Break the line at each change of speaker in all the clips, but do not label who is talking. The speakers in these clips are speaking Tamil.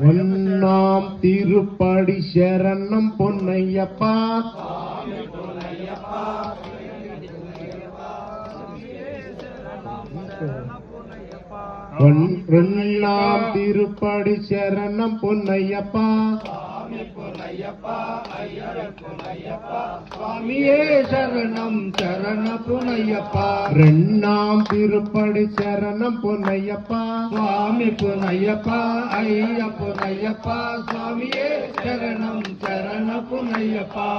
ஒன்னாம் திருப்படி சரணம் பொன்னையப்பா. ஒன்னாம் திருப்படி சரணம் பொன்னையப்பா.
சுவாமியே சரணம் சரண புனையப்பா.
ரெண்டாம் திருப்படி சரணம் பொன்னையப்பா.
சுவாமி புனையப்பா ஐயா புனையப்பா. சுவாமியே சரணம் சரண புனையப்பா.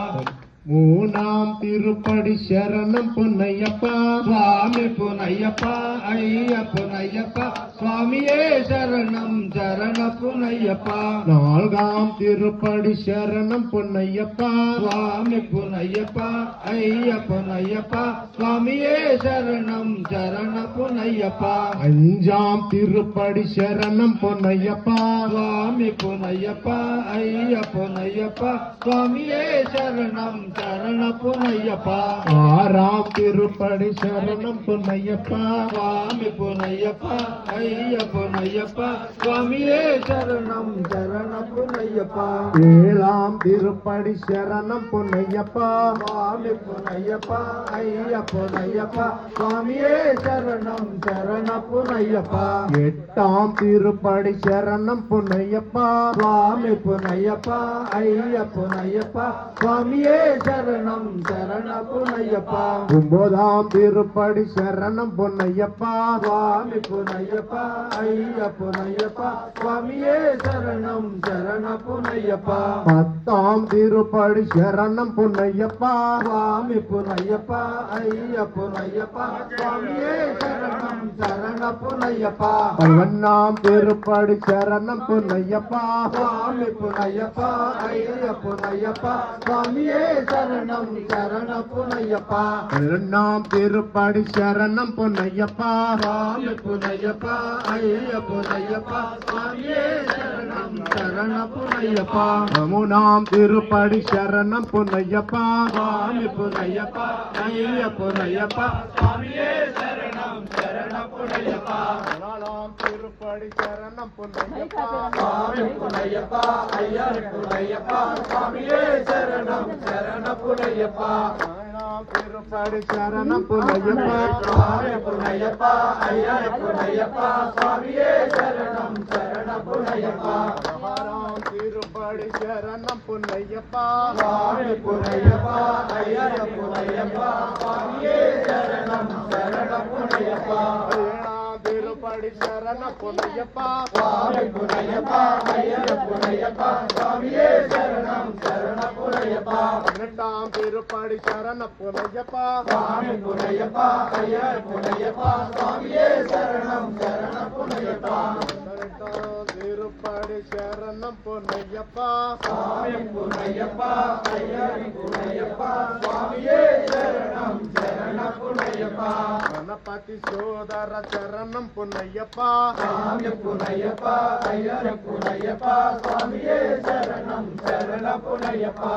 மூணாம் திருப்படி சரணம் பொன்னையப்பா.
சுவாமி புனையப்பா ஐயா புனையப்பா. சுவாமியே சரணம் சரண புனையப்பா.
நான்காம் திருப்படி சரணம் பொன்னையப்பா.
சுவாமி புனையப்பா ஐயா புனையப்பா. சுவாமியே சரணம் சரண புனையப்பா.
அஞ்சாம் திருப்படி சரணம் பொன்னையப்பா.
சுவாமி புனையப்பா ஐயா புனையப்பா. சுவாமியே சரணம் சரண புனையப்பா.
ஆறாம் திருப்படி சரணம் பொன்னையப்பா.
சுவாமி புனையப்பா ஐயா புனையப்பா. சுவாமியே சரணம் சரண புனையப்பா.
ஏழாம் திருப்படி சரணம் பொன்னையப்பா.
சுவாமி புனையப்பா ஐயா புனையப்பா. சுவாமியே சரணம் சரண புனையப்பா.
எட்டாம் திருப்படி சரணம் பொன்னையப்பா.
சுவாமி புனையப்பா ஐயா புனையப்பா. சுவாமியே சரணம் சரண புனையப்பா.
ஒன்பதாம் திருப்படி சரணம் பொன்னையப்பா.
சுவாமி புனையப்பா ஐயா புனையப்பா. சுவாமியே சரணம் சரண புனையப்பா.
பத்தாம் திருப்படி சரணம் பொன்னையப்பா.
சுவாமி புனையப்பா ஐயா புனையப்பா. சுவாமியே சரணம் சரண புனையப்பா.
பதினொன்னாம் திருப்படி சரணம் பொன்னையப்பா.
சுவாமி புனையப்பா ஐயா புனையப்பா. சுவாமியே சரணம் சரண புனையப்பா.
பதினொன்னாம் திருப்படி சரணம் பொன்னையப்பா.
சுவாமி புனையப்பா ஐயா புனையப்பா. சுவாமியே சரணம் சரண புனையப்பா.
பதிமூணாம் திருப்படி சரணம் பொன்னையப்பா.
சுவாமி புனையப்பா ஐயா புனையப்பா. சுவாமியே சரணம் சரண புனையப்பா.
பதினாலாம் திருப்படி சரணம் பொன்னையப்பா.
சுவாமி புனையப்பா ஐயா புனையப்பா. சுவாமியே சரணம் சரண புனையப்பா.
பதினாலாம் திருப்படி சரணம் பொன்னையப்பா.
சுவாமி புனையப்பா ஐயா புனையப்பா. சுவாமியே சரணம் சரண புனையப்பா.
பதினாறாம் திருப்படி சரணம் பொன்னையப்பா.
சுவாமி புனையப்பா ஐயா புனையப்பா. சுவாமியே சரணம் சரண புனையப்பா.
பதினேழாம் திருப்படி சரணம் பொன்னையப்பா.
சுவாமி புனையப்பா ஐயா புனையப்பா. சுவாமியே சரணம் சரண புனையப்பா.
பதினெட்டாம் திருப்படி சரணம் பொன்னையப்பா.
சுவாமி புனையப்பா ஐயா புனையப்பா. சுவாமியே சரணம் சரண புனையப்பா.
பதினெட்டாம் திருப்படி சரணம் பொன்னையப்பா.
சுவாமி புனையப்பா ஐயா புனையப்பா. சுவாமியே சரணம் சரண புனையப்பா.
கணபதி சோதர சரணம் பொன்னையப்பா.
சுவாமி புனையப்பா ஐயா புனையப்பா. சுவாமியே சரணம் சரண புனையப்பா.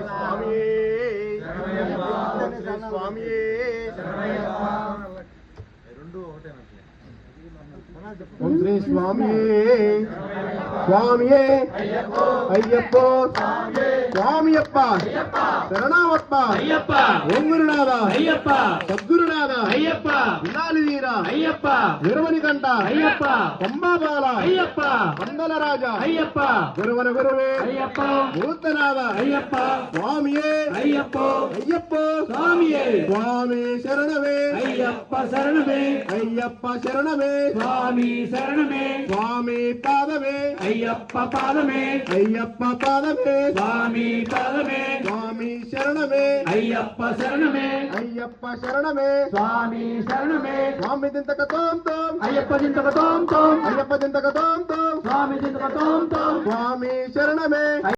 சுவாமியே சுவாமியே ஓம் ஸ்ரீ சுவாமியே சுவாமியே ஐயப்போ சுவாமியப்பா சரணாமப்பா
ஐயப்பா
ஓம் குருநாதா
ஐயப்பா
சத்குருநாதா
ஐயப்பா
விநாளி வீரா
ஐயப்பா
வீரமணி கண்டா
ஐயப்பா
பம்பாபாலா
ஐயப்பா
பந்தலராஜா
ஐயப்பா
குருவன குருவே
ஐயப்பா
மூத்தநாதா
ஐயப்பா
சுவாமியே
ஐயப்போ
ஐயப்போ
சுவாமியே
சுவாமி சரணமே
ஐயப்பா சரணமே
ஐயப்பா சரணமே
சுவாமி சரணமே
சுவாமி பாதமே
ஐயப்பா பாதமே
ஐயப்பா பாதமே
சுவாமி பாதமே
சுவாமி சரணமே
ஐயப்பா சரணமே
ஐயப்பா சரணமே
சுவாமி சரணமே
சுவாமி ದಿಂತಕ ತೋಂ ತೋಂ
అయ్యప్ప చింతక తోం తోం
అయ్యప్ప ದಿಂತక తోం తోం
స్వామి చింతక తోం తోం
స్వామి శరణమే